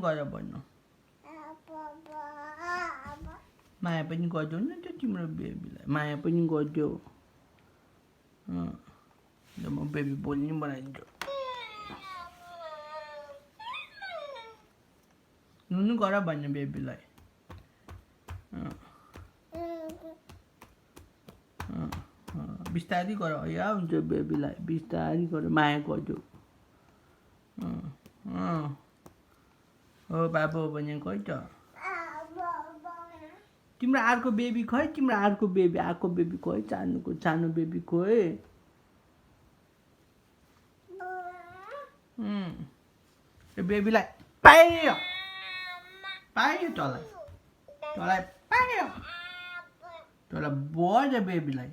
गरेर भन्नु माया पनि गर्छौ नि त तिम्रो बेबीलाई माया पनि गर्छौ म बेबी बोल्ने बनाइदिन्छु नुनु गर भन्नु बेबीलाई बिस्तारी गर या हुन्छ बेबीलाई बिस्तारी गर माया गर्छौ हो बाबु भने खोइ त तिम्रो अर्को बेबी खोइ तिम्रो अर्को बेबी खोइ सानो बेबी खोइ यो बेबीलाई पाइयो तँलाई पाइयो तँलाई बढ्छ बेबीलाई